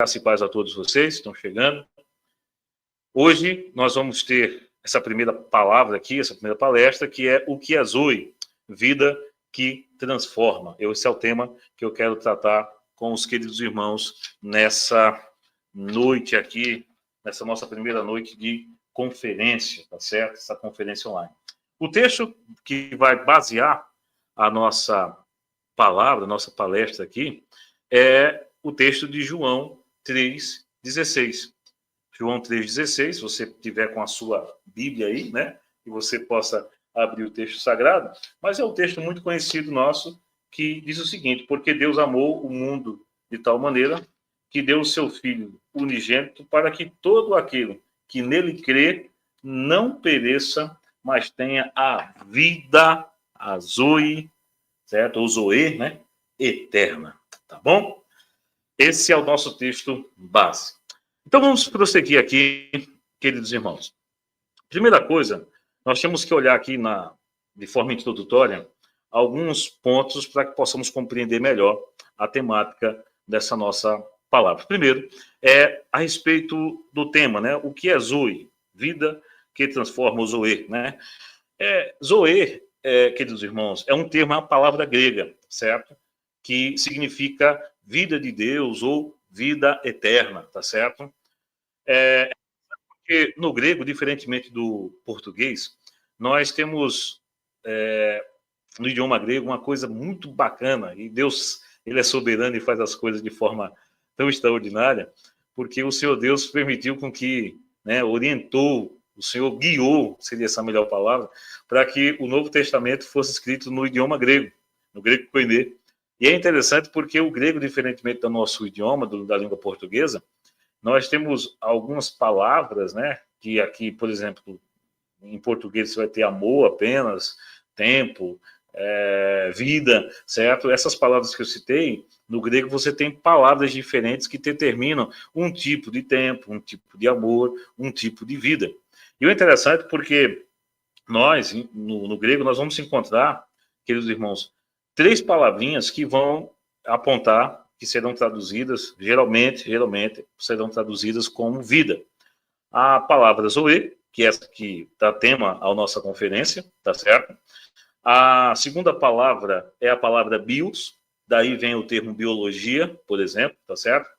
Graça e paz a todos vocês que estão chegando. Hoje nós vamos ter essa primeira palavra aqui, essa primeira palestra, que é o que é Zoe, vida que transforma. Esse é o tema que eu quero tratar com os queridos irmãos nessa noite aqui, nessa nossa primeira noite de conferência, tá certo? Essa conferência online. O texto que vai basear a nossa palavra, a nossa palestra aqui, é o texto de João 3,16. João 3,16, se você tiver com a sua Bíblia aí, né, que você possa abrir o texto sagrado, mas é um texto muito conhecido nosso, que diz o seguinte: porque Deus amou o mundo de tal maneira que deu o seu Filho unigênito para que todo aquele que nele crê não pereça, mas tenha a vida, a Zoe, certo? Ou Zoe, né? Eterna, tá bom? Esse é o nosso texto base. Então vamos prosseguir aqui, queridos irmãos. Primeira coisa, nós temos que olhar aqui de forma introdutória alguns pontos para que possamos compreender melhor a temática dessa nossa palavra. Primeiro, é a respeito do tema, né? O que é Zoe? Vida que transforma, o Zoe, né? Zoe, queridos irmãos, é um termo, é uma palavra grega, certo? Que significa vida de Deus ou vida eterna, tá certo? Porque no grego, diferentemente do português, nós temos no idioma grego uma coisa muito bacana, e Deus, ele é soberano e faz as coisas de forma tão extraordinária, porque o Senhor Deus permitiu com que, né, orientou, o Senhor guiou, seria essa a melhor palavra, para que o Novo Testamento fosse escrito no idioma grego, no grego koiné. E é interessante porque o grego, diferentemente do nosso idioma, da língua portuguesa, nós temos algumas palavras, né, que aqui, por exemplo, em português você vai ter amor apenas, tempo, vida, certo? Essas palavras que eu citei, no grego você tem palavras diferentes que determinam um tipo de tempo, um tipo de amor, um tipo de vida. E o interessante porque nós, no grego, nós vamos encontrar, queridos irmãos, 3 palavrinhas que vão apontar, que serão traduzidas, geralmente, serão traduzidas como vida. A palavra Zoe, que é essa que dá tema à nossa conferência, tá certo? A segunda palavra é a palavra bios, daí vem o termo biologia, por exemplo, tá certo?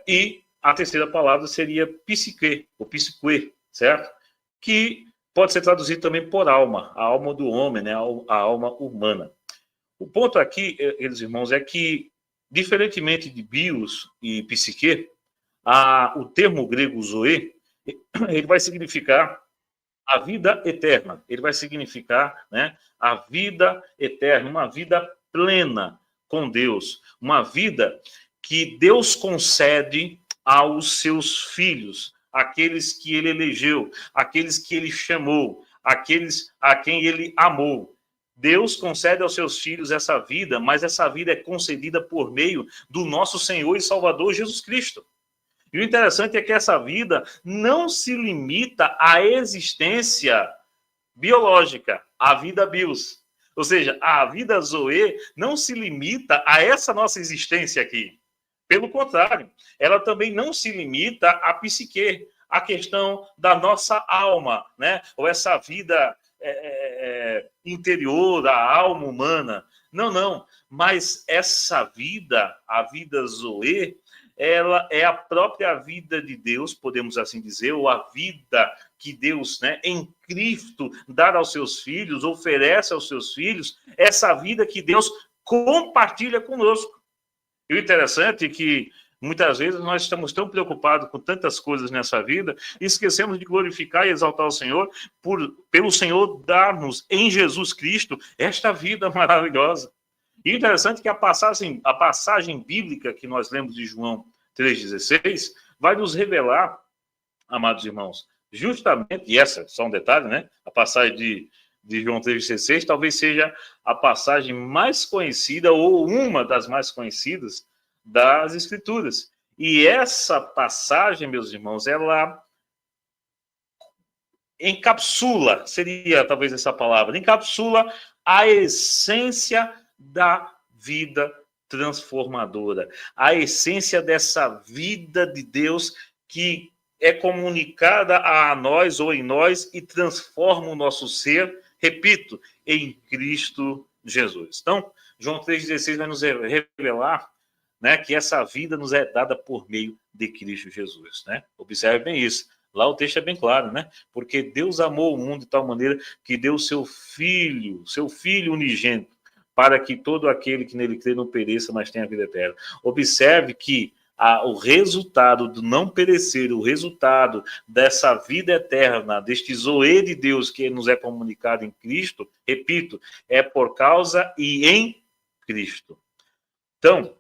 E a terceira palavra seria psique, ou psique, certo? Que pode ser traduzido também por alma, a alma do homem, né? A alma humana. O ponto aqui, eles irmãos, é que, diferentemente de bios e psique, o termo grego zoe, ele vai significar a vida eterna. Ele vai significar, né, a vida eterna, uma vida plena com Deus, uma vida que Deus concede aos seus filhos, aqueles que ele elegeu, aqueles que ele chamou, aqueles a quem ele amou. Deus concede aos seus filhos essa vida, mas essa vida é concedida por meio do nosso Senhor e Salvador Jesus Cristo. E o interessante é que essa vida não se limita à existência biológica, à vida bios. Ou seja, a vida Zoe não se limita a essa nossa existência aqui. Pelo contrário, ela também não se limita à psique, à questão da nossa alma, né? Ou essa vida interior, da alma humana. Não. Mas essa vida, a vida Zoe, ela é a própria vida de Deus, podemos assim dizer, ou a vida que Deus, né, em Cristo, dá aos seus filhos, oferece aos seus filhos, essa vida que Deus compartilha conosco. E o interessante é que, muitas vezes, nós estamos tão preocupados com tantas coisas nessa vida, e esquecemos de glorificar e exaltar o Senhor, pelo Senhor dar-nos, em Jesus Cristo, esta vida maravilhosa. E interessante que a passagem bíblica que nós lemos de João 3,16 vai nos revelar, amados irmãos, justamente, e essa só um detalhe, né? A passagem de João 3,16 talvez seja a passagem mais conhecida ou uma das mais conhecidas das Escrituras. E essa passagem, meus irmãos, ela encapsula, seria talvez essa palavra, encapsula a essência da vida transformadora. A essência dessa vida de Deus que é comunicada a nós ou em nós e transforma o nosso ser, repito, em Cristo Jesus. Então, João 3,16 vai nos revelar, né, que essa vida nos é dada por meio de Cristo Jesus. Né? Observe bem isso. Lá o texto é bem claro, né? Porque Deus amou o mundo de tal maneira que deu o seu filho unigênito, para que todo aquele que nele crê não pereça, mas tenha a vida eterna. Observe que o resultado do não perecer, o resultado dessa vida eterna, deste zoe de Deus que nos é comunicado em Cristo, repito, é por causa e em Cristo. Então,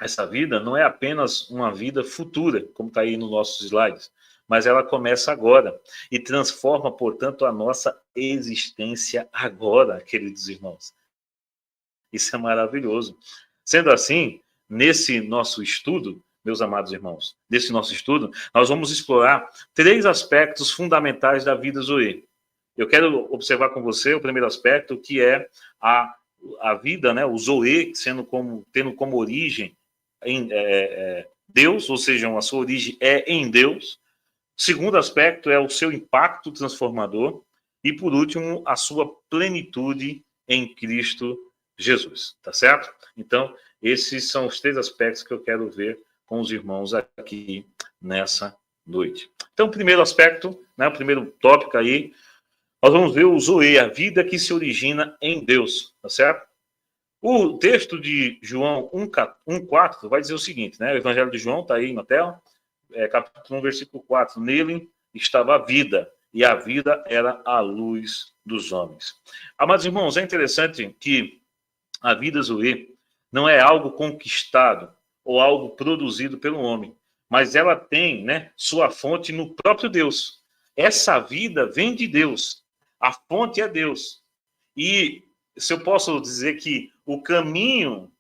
essa vida não é apenas uma vida futura, como está aí nos nossos slides, mas ela começa agora e transforma, portanto, a nossa existência agora, queridos irmãos. Isso é maravilhoso. Sendo assim, nesse nosso estudo, meus amados irmãos, nesse nosso estudo, nós vamos explorar 3 aspectos fundamentais da vida zoe. Eu quero observar com você o primeiro aspecto, que é a vida, né, o zoe, tendo como origem em Deus, ou seja, a sua origem é em Deus. O segundo aspecto é o seu impacto transformador. E, por último, a sua plenitude em Cristo Jesus. Tá certo? Então, esses são os 3 aspectos que eu quero ver com os irmãos aqui nessa noite. Então, o primeiro aspecto, né, o primeiro tópico aí, nós vamos ver o zoe, a vida que se origina em Deus. Tá certo? O texto de João 1,4 vai dizer o seguinte, né? O Evangelho de João está aí na tela, capítulo 1, versículo 4. Nele estava a vida, e a vida era a luz dos homens. Amados irmãos, é interessante que a vida zoe não é algo conquistado ou algo produzido pelo homem, mas ela tem, né, sua fonte no próprio Deus. Essa vida vem de Deus. A fonte é Deus. E se eu posso dizer que o caminho,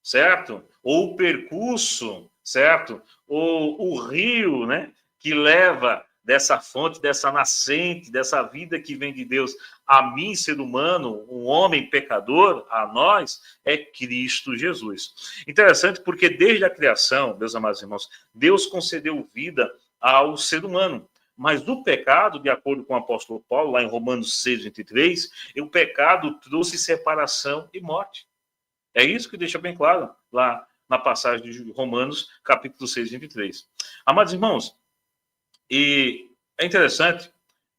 certo? Ou o percurso, certo? Ou o rio, né? Que leva dessa fonte, dessa nascente, dessa vida que vem de Deus a mim, ser humano, um homem pecador, a nós, é Cristo Jesus. Interessante porque desde a criação, meus amados irmãos, Deus concedeu vida ao ser humano. Mas do pecado, de acordo com o apóstolo Paulo, lá em Romanos 6, 23, o pecado trouxe separação e morte. É isso que deixa bem claro lá na passagem de Romanos, capítulo 6, 23. Amados irmãos, e é interessante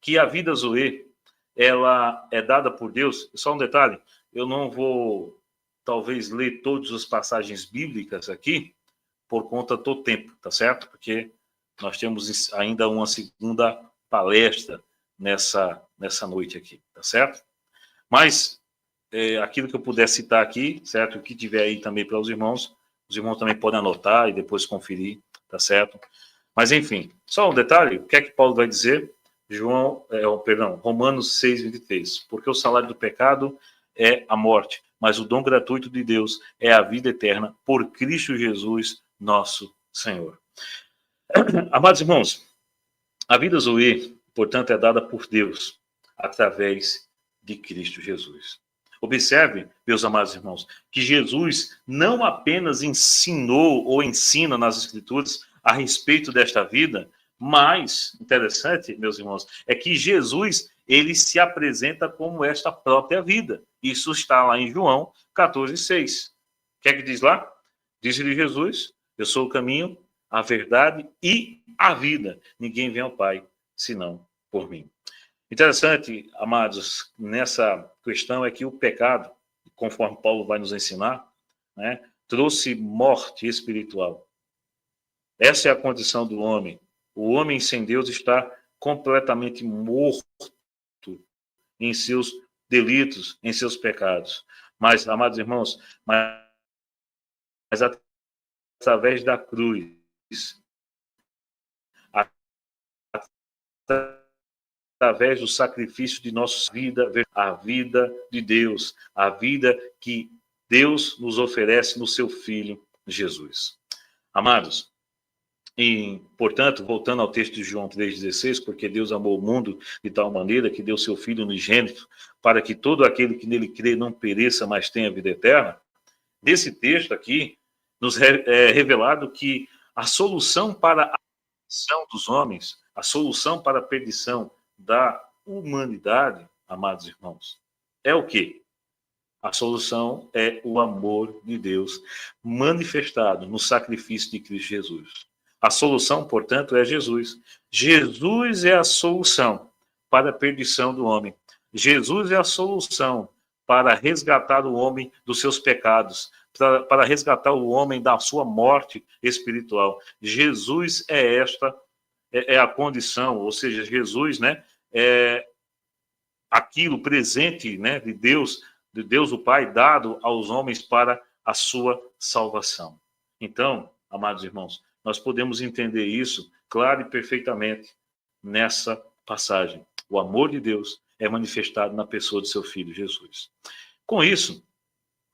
que a vida zoe, ela é dada por Deus. Só um detalhe, eu não vou, talvez, ler todas as passagens bíblicas aqui, por conta do tempo, tá certo? Porque nós temos ainda uma segunda palestra nessa noite aqui, tá certo? Mas aquilo que eu puder citar aqui, certo? O que tiver aí também para os irmãos também podem anotar e depois conferir, tá certo? Mas enfim, só um detalhe, o que é que Paulo vai dizer? Romanos 6, 23. Porque o salário do pecado é a morte, mas o dom gratuito de Deus é a vida eterna por Cristo Jesus, nosso Senhor. Amados irmãos, a vida zoe, portanto, é dada por Deus através de Cristo Jesus. Observe, meus amados irmãos, que Jesus não apenas ensinou ou ensina nas Escrituras a respeito desta vida, mas, interessante, meus irmãos, é que Jesus, ele se apresenta como esta própria vida. Isso está lá em João 14, 6. O que é que diz lá? Diz-lhe Jesus, eu sou o caminho, a verdade e a vida. Ninguém vem ao Pai, senão por mim. Interessante, amados, nessa questão é que o pecado, conforme Paulo vai nos ensinar, né, trouxe morte espiritual. Essa é a condição do homem. O homem sem Deus está completamente morto em seus delitos, em seus pecados. Mas, amados irmãos, mas através da cruz, através do sacrifício de nossa vida, a vida de Deus, a vida que Deus nos oferece no seu Filho Jesus. Amados, e, portanto, voltando ao texto de João 3,16, porque Deus amou o mundo de tal maneira que deu seu Filho unigênito, para que todo aquele que nele crê não pereça, mas tenha vida eterna, nesse texto aqui, nos é revelado que a solução para a perdição dos homens, a solução para a perdição da humanidade, amados irmãos, é o quê? A solução é o amor de Deus manifestado no sacrifício de Cristo Jesus. A solução, portanto, é Jesus. Jesus é a solução para a perdição do homem. Jesus é a solução para resgatar o homem dos seus pecados, para resgatar o homem da sua morte espiritual. Jesus é a condição, ou seja, Jesus, né, é aquilo presente, né, de Deus o Pai dado aos homens para a sua salvação. Então, amados irmãos, nós podemos entender isso claro e perfeitamente nessa passagem. O amor de Deus é manifestado na pessoa de seu Filho Jesus. Com isso,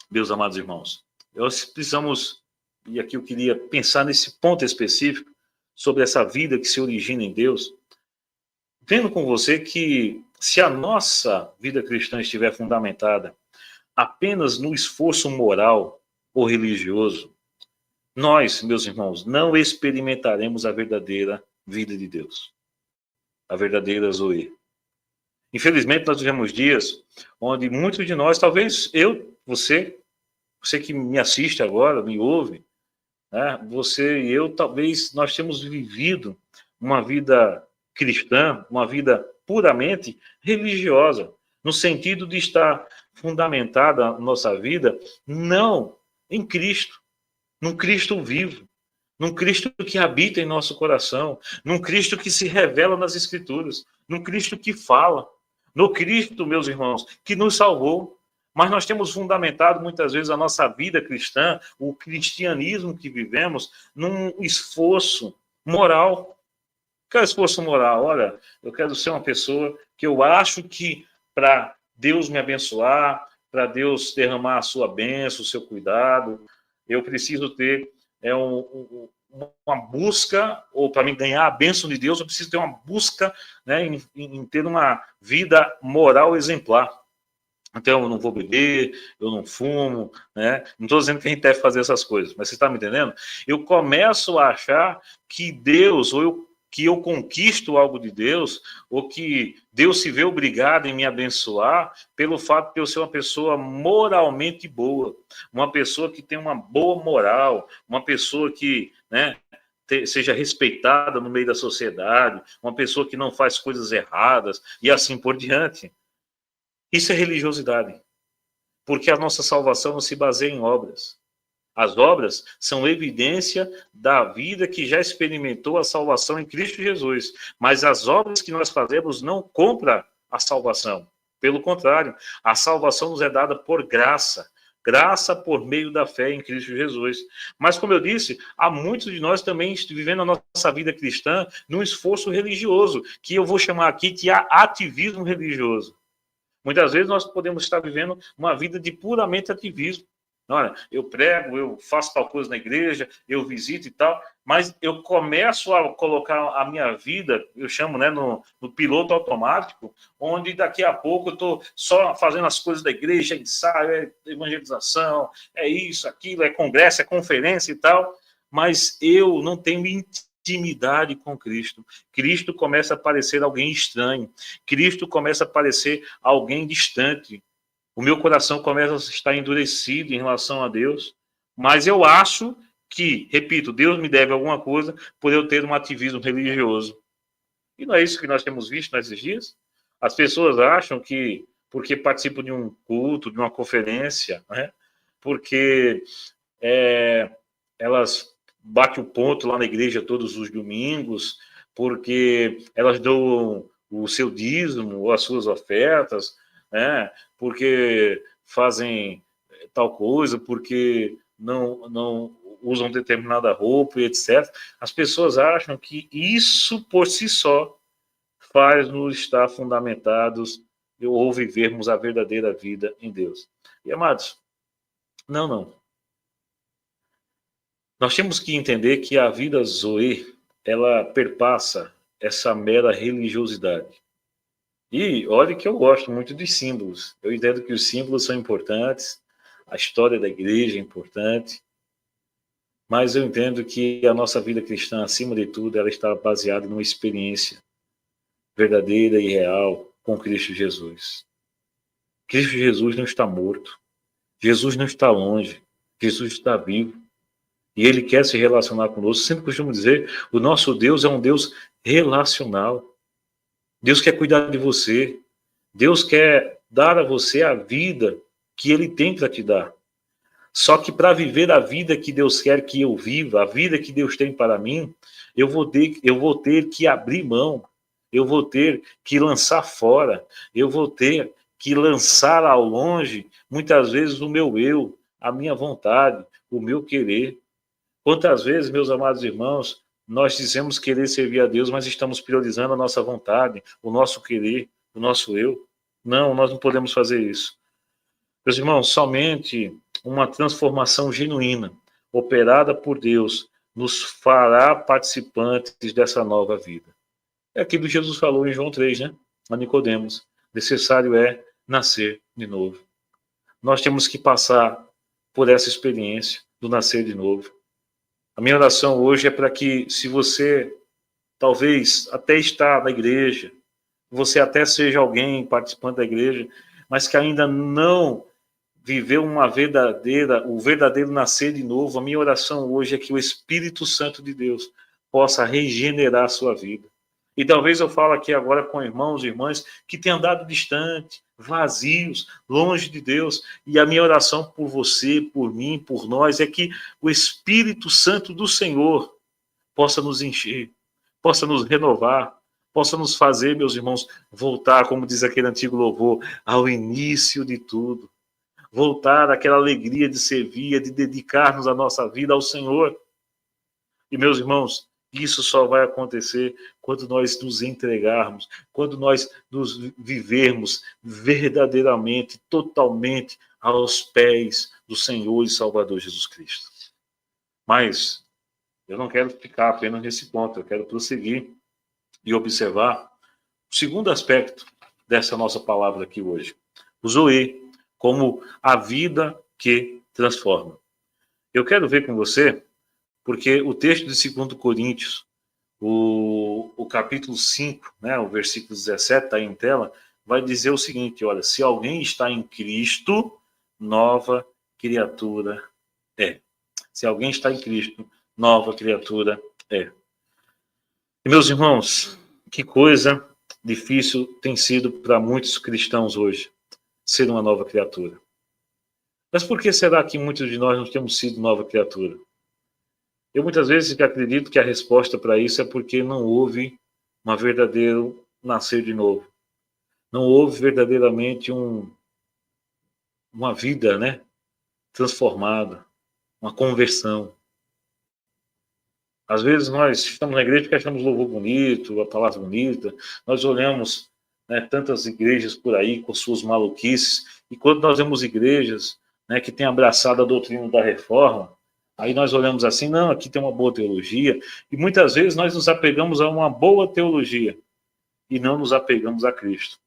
meus amados irmãos, nós precisamos, e aqui eu queria pensar nesse ponto específico, sobre essa vida que se origina em Deus, vendo com você que se a nossa vida cristã estiver fundamentada apenas no esforço moral ou religioso, nós, meus irmãos, não experimentaremos a verdadeira vida de Deus, a verdadeira Zoe. Infelizmente, nós vivemos dias onde muitos de nós, talvez eu, você que me assiste agora, me ouve, né? Você e eu, talvez nós temos vivido uma vida cristã, uma vida puramente religiosa, no sentido de estar fundamentada a nossa vida não em Cristo, num Cristo vivo, num Cristo que habita em nosso coração, num Cristo que se revela nas Escrituras, num Cristo que fala, no Cristo, meus irmãos, que nos salvou. Mas nós temos fundamentado muitas vezes a nossa vida cristã, o cristianismo que vivemos, num esforço moral. Que é o esforço moral? Olha, eu quero ser uma pessoa que eu acho que para Deus me abençoar, para Deus derramar a sua bênção, o seu cuidado, eu preciso ter uma busca, ou para mim ganhar a bênção de Deus, eu preciso ter uma busca, né, em ter uma vida moral exemplar. Então, eu não vou beber, eu não fumo, né? Não estou dizendo que a gente deve fazer essas coisas, mas você está me entendendo? Eu começo a achar que Deus, que eu conquisto algo de Deus, ou que Deus se vê obrigado em me abençoar pelo fato de eu ser uma pessoa moralmente boa, uma pessoa que tem uma boa moral, uma pessoa que, né, seja respeitada no meio da sociedade, uma pessoa que não faz coisas erradas, e assim por diante. Isso é religiosidade, porque a nossa salvação não se baseia em obras. As obras são evidência da vida que já experimentou a salvação em Cristo Jesus, mas as obras que nós fazemos não compram a salvação. Pelo contrário, a salvação nos é dada por graça, graça por meio da fé em Cristo Jesus. Mas, como eu disse, há muitos de nós também vivendo a nossa vida cristã num esforço religioso, que eu vou chamar aqui de ativismo religioso. Muitas vezes nós podemos estar vivendo uma vida de puramente ativismo. Olha, eu prego, eu faço tal coisa na igreja, eu visito e tal, mas eu começo a colocar a minha vida, eu chamo, né, no piloto automático, onde daqui a pouco eu estou só fazendo as coisas da igreja, ensaio, é evangelização, é isso, aquilo, é congresso, é conferência e tal, mas eu não tenho intimidade com Cristo. Cristo começa a parecer alguém estranho. Cristo começa a parecer alguém distante. O meu coração começa a estar endurecido em relação a Deus. Mas eu acho que, repito, Deus me deve alguma coisa por eu ter um ativismo religioso. E não é isso que nós temos visto nesses dias? As pessoas acham que, porque participam de um culto, de uma conferência, né? Porque elas batem o ponto lá na igreja todos os domingos, porque elas dão o seu dízimo ou as suas ofertas, né? Porque fazem tal coisa, porque não usam determinada roupa e etc. As pessoas acham que isso por si só faz-nos estar fundamentados ou vivermos a verdadeira vida em Deus. E, amados, não. Nós temos que entender que a vida Zoe, ela perpassa essa mera religiosidade. E olha que eu gosto muito dos símbolos. Eu entendo que os símbolos são importantes, a história da igreja é importante, mas eu entendo que a nossa vida cristã, acima de tudo, ela está baseada numa experiência verdadeira e real com Cristo Jesus. Cristo Jesus não está morto. Jesus não está longe. Jesus está vivo. E Ele quer se relacionar conosco. Sempre costumo dizer, o nosso Deus é um Deus relacional. Deus quer cuidar de você. Deus quer dar a você a vida que Ele tem para te dar. Só que para viver a vida que Deus quer que eu viva, a vida que Deus tem para mim, eu vou ter que abrir mão. Eu vou ter que lançar fora. Eu vou ter que lançar ao longe, muitas vezes, o meu eu, a minha vontade, o meu querer. Quantas vezes, meus amados irmãos, nós dizemos querer servir a Deus, mas estamos priorizando a nossa vontade, o nosso querer, o nosso eu? Não, nós não podemos fazer isso. Meus irmãos, somente uma transformação genuína, operada por Deus, nos fará participantes dessa nova vida. É aquilo que Jesus falou em João 3, né? A Nicodemos. Necessário é nascer de novo. Nós temos que passar por essa experiência do nascer de novo. A minha oração hoje é para que, se você talvez até está na igreja, você até seja alguém participante da igreja, mas que ainda não viveu o verdadeiro nascer de novo, a minha oração hoje é que o Espírito Santo de Deus possa regenerar a sua vida. E talvez eu fale aqui agora com irmãos e irmãs que têm andado distante, vazios, longe de Deus. E a minha oração por você, por mim, por nós, é que o Espírito Santo do Senhor possa nos encher, possa nos renovar, possa nos fazer, meus irmãos, voltar, como diz aquele antigo louvor, ao início de tudo. Voltar àquela alegria de servir, de dedicar-nos a nossa vida ao Senhor. E, meus irmãos, isso só vai acontecer quando nós nos entregarmos, quando nós nos vivermos verdadeiramente, totalmente aos pés do Senhor e Salvador Jesus Cristo. Mas eu não quero ficar apenas nesse ponto, eu quero prosseguir e observar o segundo aspecto dessa nossa palavra aqui hoje. O Zoe, como a vida que transforma. Eu quero ver com você, porque o texto de 2 Coríntios, o capítulo 5, né, o versículo 17, está aí em tela, vai dizer o seguinte, olha, se alguém está em Cristo, nova criatura é. Se alguém está em Cristo, nova criatura é. E, meus irmãos, que coisa difícil tem sido para muitos cristãos hoje, ser uma nova criatura. Mas por que será que muitos de nós não temos sido nova criatura? Eu muitas vezes acredito que a resposta para isso é porque não houve um verdadeiro nascer de novo. Não houve verdadeiramente uma vida, né, transformada, uma conversão. Às vezes nós estamos na igreja porque achamos louvor bonito, a palavra bonita, nós olhamos, né, tantas igrejas por aí com suas maluquices, e quando nós vemos igrejas, né, que têm abraçado a doutrina da reforma, aí nós olhamos assim, não, aqui tem uma boa teologia, e muitas vezes nós nos apegamos a uma boa teologia e não nos apegamos a Cristo.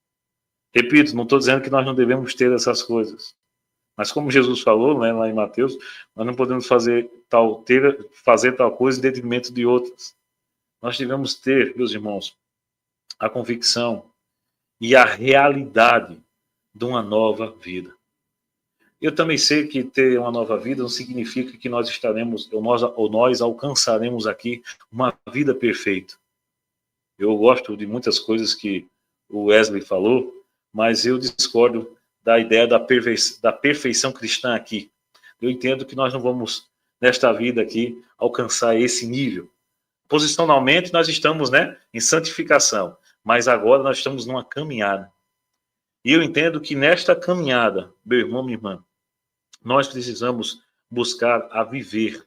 Repito, não estou dizendo que nós não devemos ter essas coisas, mas como Jesus falou, né, lá em Mateus, nós não podemos fazer tal coisa em detrimento de outras. Nós devemos ter, meus irmãos, a convicção e a realidade de uma nova vida. Eu também sei que ter uma nova vida não significa que nós estaremos, ou nós alcançaremos aqui uma vida perfeita. Eu gosto de muitas coisas que o Wesley falou, mas eu discordo da ideia da perfeição cristã aqui. Eu entendo que nós não vamos, nesta vida aqui, alcançar esse nível. Posicionalmente, nós estamos, né, em santificação, mas agora nós estamos numa caminhada. E eu entendo que nesta caminhada, meu irmão, minha irmã, nós precisamos buscar a viver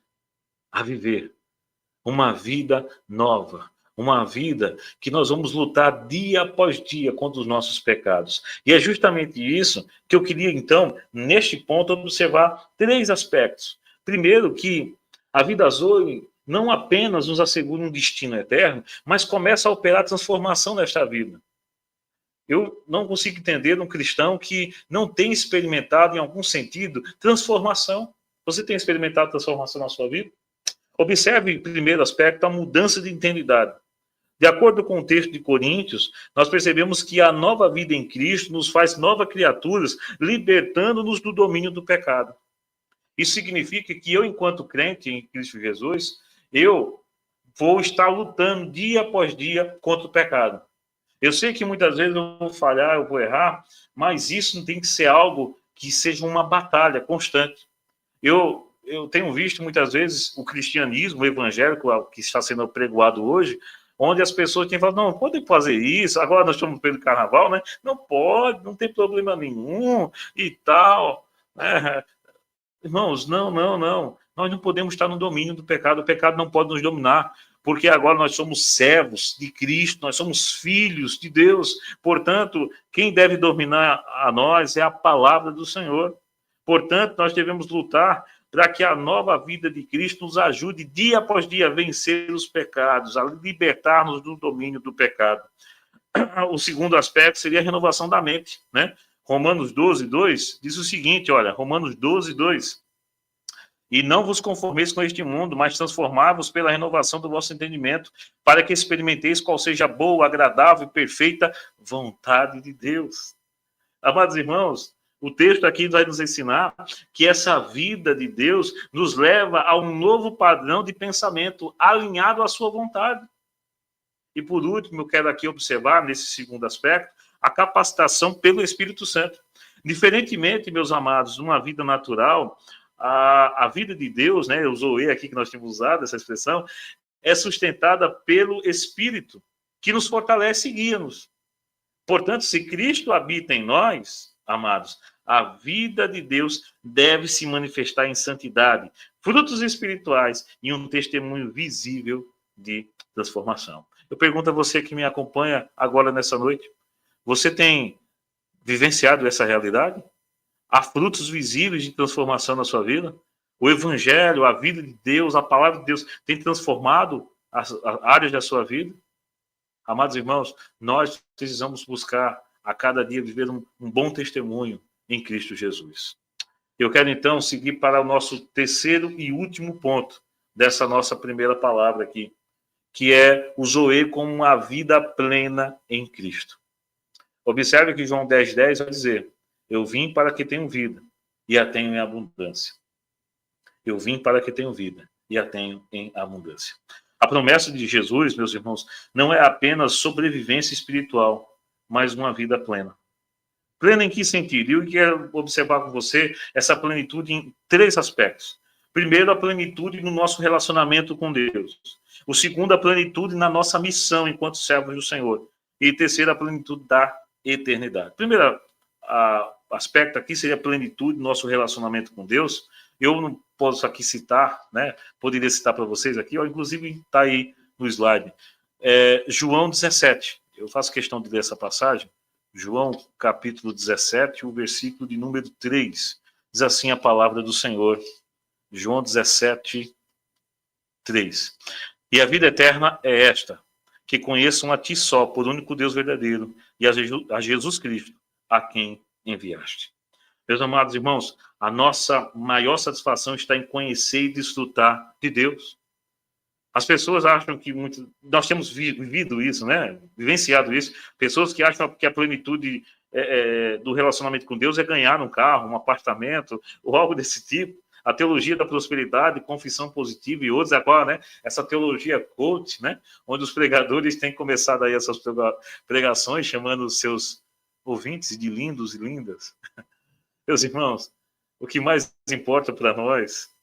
uma vida nova, uma vida que nós vamos lutar dia após dia contra os nossos pecados. E é justamente isso que eu queria, então, neste ponto, observar 3 aspectos. Primeiro, que a vida Zoe não apenas nos assegura um destino eterno, mas começa a operar transformação nesta vida. Eu não consigo entender um cristão que não tem experimentado, em algum sentido, transformação. Você tem experimentado transformação na sua vida? Observe, primeiro aspecto, a mudança de identidade. De acordo com o texto de Coríntios, nós percebemos que a nova vida em Cristo nos faz novas criaturas, libertando-nos do domínio do pecado. Isso significa que eu, enquanto crente em Cristo Jesus, eu vou estar lutando dia após dia contra o pecado. Eu sei que muitas vezes eu vou falhar, eu vou errar, mas isso não tem que ser algo que seja uma batalha constante. Eu tenho visto muitas vezes o cristianismo, o evangélico que está sendo pregoado hoje, onde as pessoas têm falado, não podem fazer isso, agora nós estamos pelo carnaval, né? Não pode, não tem problema nenhum e tal. Irmãos, não. Nós não podemos estar no domínio do pecado. O pecado não pode nos dominar, porque agora nós somos servos de Cristo, nós somos filhos de Deus. Portanto, quem deve dominar a nós é a palavra do Senhor. Portanto, nós devemos lutar para que a nova vida de Cristo nos ajude dia após dia a vencer os pecados, a libertar-nos do domínio do pecado. O segundo aspecto seria a renovação da mente, né? Romanos 12, 2 diz o seguinte, olha, Romanos 12, 2. E não vos conformeis com este mundo, mas transformai-vos pela renovação do vosso entendimento, para que experimenteis qual seja a boa, agradável e perfeita vontade de Deus. Amados irmãos, o texto aqui vai nos ensinar que essa vida de Deus nos leva a um novo padrão de pensamento alinhado à sua vontade. E por último, eu quero aqui observar, nesse segundo aspecto, a capacitação pelo Espírito Santo. Diferentemente, meus amados, de uma vida natural, a vida de Deus, né, o Zoe aqui que nós temos usado, essa expressão, é sustentada pelo Espírito, que nos fortalece e guia-nos. Portanto, se Cristo habita em nós, amados, a vida de Deus deve se manifestar em santidade, frutos espirituais e um testemunho visível de transformação. Eu pergunto a você que me acompanha agora nessa noite, você tem vivenciado essa realidade? Há frutos visíveis de transformação na sua vida? O Evangelho, a vida de Deus, a palavra de Deus tem transformado as áreas da sua vida? Amados irmãos, nós precisamos buscar a cada dia viver um bom testemunho em Cristo Jesus. Eu quero então seguir para o nosso terceiro e último ponto dessa nossa primeira palavra aqui, que é o Zoe como uma vida plena em Cristo. Observe que João 10:10 vai dizer, eu vim para que tenham vida e a tenham em abundância. Eu vim para que tenham vida e a tenham em abundância. A promessa de Jesus, meus irmãos, não é apenas sobrevivência espiritual, mas uma vida plena. Plena em que sentido? Eu quero observar com você essa plenitude em três aspectos. Primeiro, a plenitude no nosso relacionamento com Deus. O segundo, a plenitude na nossa missão enquanto servos do Senhor. E terceiro, a plenitude da eternidade. Primeiro aspecto aqui seria a plenitude do nosso relacionamento com Deus. Eu não posso aqui citar, né? Poderia citar para vocês aqui, ó, inclusive está aí no slide. João 17. Eu faço questão de ler essa passagem. João, capítulo 17, o versículo de número 3. Diz assim a palavra do Senhor. João 17, 3. E a vida eterna é esta, que conheçam a ti só, por único Deus verdadeiro, e a Jesus Cristo, a quem enviaste. Meus amados irmãos, a nossa maior satisfação está em conhecer e desfrutar de Deus. As pessoas acham que nós temos vivido isso, né? Vivenciado isso. Pessoas que acham que a plenitude do relacionamento com Deus é ganhar um carro, um apartamento, ou algo desse tipo. A teologia da prosperidade, confissão positiva e outros agora, né? Essa teologia coach, né? Onde os pregadores têm começado aí essas pregações chamando os seus ouvintes de lindos e lindas. Meus irmãos, o que mais importa para nós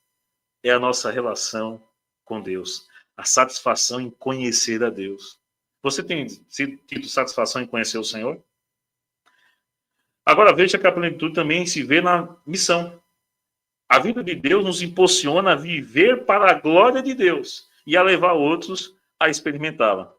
é a nossa relação com Deus, a satisfação em conhecer a Deus. Você tem tido satisfação em conhecer o Senhor? Agora veja que a plenitude também se vê na missão. A vida de Deus nos impulsiona a viver para a glória de Deus e a levar outros a experimentá-la.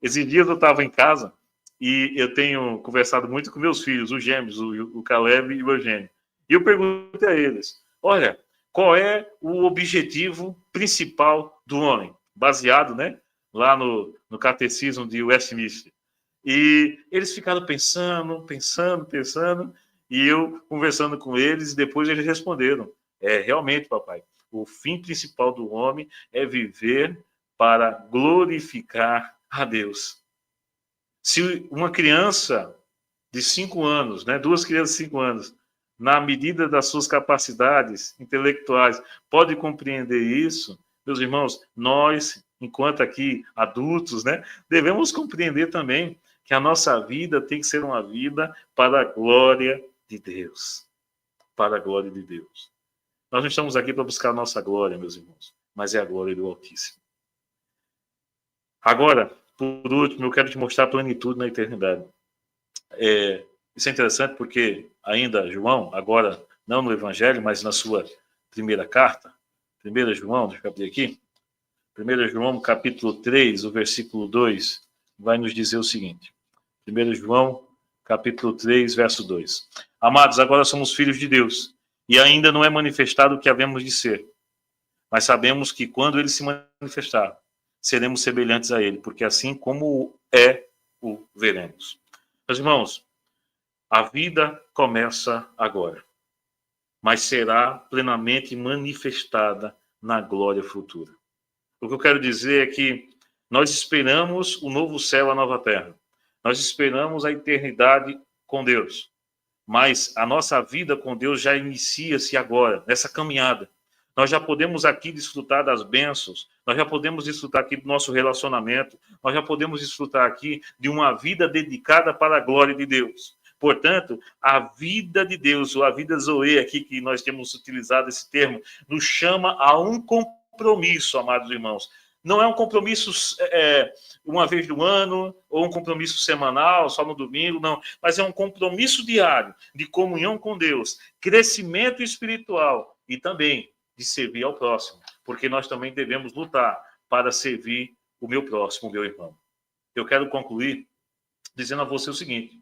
Esses dias eu estava em casa e eu tenho conversado muito com meus filhos, os gêmeos, o Caleb e o Eugênio. E eu perguntei a eles, olha, qual é o objetivo principal do homem? Baseado, né, lá no catecismo de Westminster. E eles ficaram pensando, e eu conversando com eles, e depois eles responderam: realmente, papai, o fim principal do homem é viver para glorificar a Deus. Se uma criança de 5 anos, né, duas crianças de 5 anos, na medida das suas capacidades intelectuais, pode compreender isso, meus irmãos, nós, enquanto aqui adultos, né, devemos compreender também que a nossa vida tem que ser uma vida para a glória de Deus. Para a glória de Deus. Nós não estamos aqui para buscar a nossa glória, meus irmãos, mas é a glória do Altíssimo. Agora, por último, eu quero te mostrar a plenitude na eternidade. Isso é interessante porque ainda João, agora não no Evangelho, mas na sua primeira carta, 1 João, deixa eu abrir aqui, 1 João capítulo 3, o versículo 2, vai nos dizer o seguinte, 1 João capítulo 3, verso 2. Amados, agora somos filhos de Deus, e ainda não é manifestado o que havemos de ser, mas sabemos que quando ele se manifestar, seremos semelhantes a ele, porque assim como o veremos. Meus irmãos, a vida começa agora, mas será plenamente manifestada na glória futura. O que eu quero dizer é que nós esperamos o novo céu, a nova terra. Nós esperamos a eternidade com Deus. Mas a nossa vida com Deus já inicia-se agora, nessa caminhada. Nós já podemos aqui desfrutar das bênçãos, nós já podemos desfrutar aqui do nosso relacionamento, nós já podemos desfrutar aqui de uma vida dedicada para a glória de Deus. Portanto, a vida de Deus, ou a vida Zoe aqui, que nós temos utilizado esse termo, nos chama a um compromisso, amados irmãos. Não é um compromisso uma vez no ano, ou um compromisso semanal, só no domingo, não. Mas é um compromisso diário de comunhão com Deus, crescimento espiritual e também de servir ao próximo. Porque nós também devemos lutar para servir o meu próximo, o meu irmão. Eu quero concluir dizendo a você o seguinte.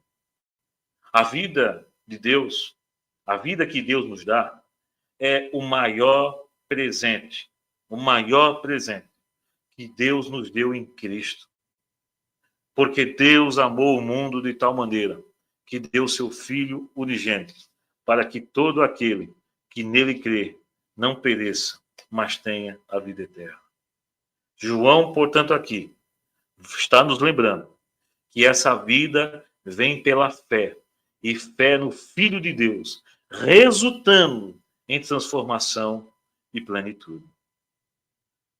A vida de Deus, a vida que Deus nos dá, é o maior presente que Deus nos deu em Cristo. Porque Deus amou o mundo de tal maneira que deu seu Filho unigênito, para que todo aquele que nele crê não pereça, mas tenha a vida eterna. João, portanto, aqui está nos lembrando que essa vida vem pela fé, e fé no Filho de Deus, resultando em transformação e plenitude.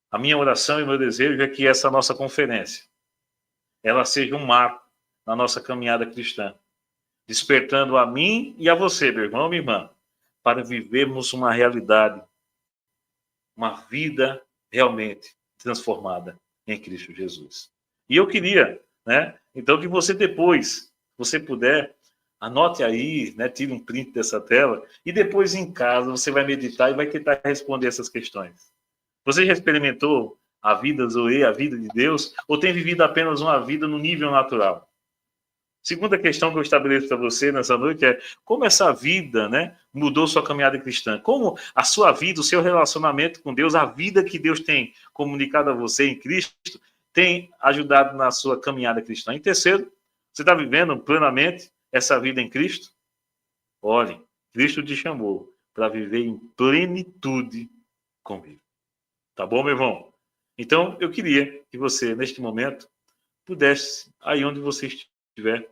A minha oração e meu desejo é que essa nossa conferência, ela seja um marco na nossa caminhada cristã, despertando a mim e a você, meu irmão e minha irmã, para vivermos uma realidade, uma vida realmente transformada em Cristo Jesus. E eu queria, então que você depois, se você puder, anote aí, tire um print dessa tela, e depois em casa você vai meditar e vai tentar responder essas questões. Você já experimentou a vida Zoe, a vida de Deus, ou tem vivido apenas uma vida no nível natural? Segunda questão que eu estabeleço para você nessa noite é como essa vida, mudou sua caminhada cristã? Como a sua vida, o seu relacionamento com Deus, a vida que Deus tem comunicado a você em Cristo, tem ajudado na sua caminhada cristã? Em terceiro, você está vivendo plenamente essa vida em Cristo? Olhe, Cristo te chamou para viver em plenitude comigo. Tá bom, meu irmão? Então, eu queria que você, neste momento, pudesse, aí onde você estiver,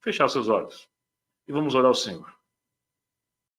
fechar os seus olhos. E vamos orar ao Senhor.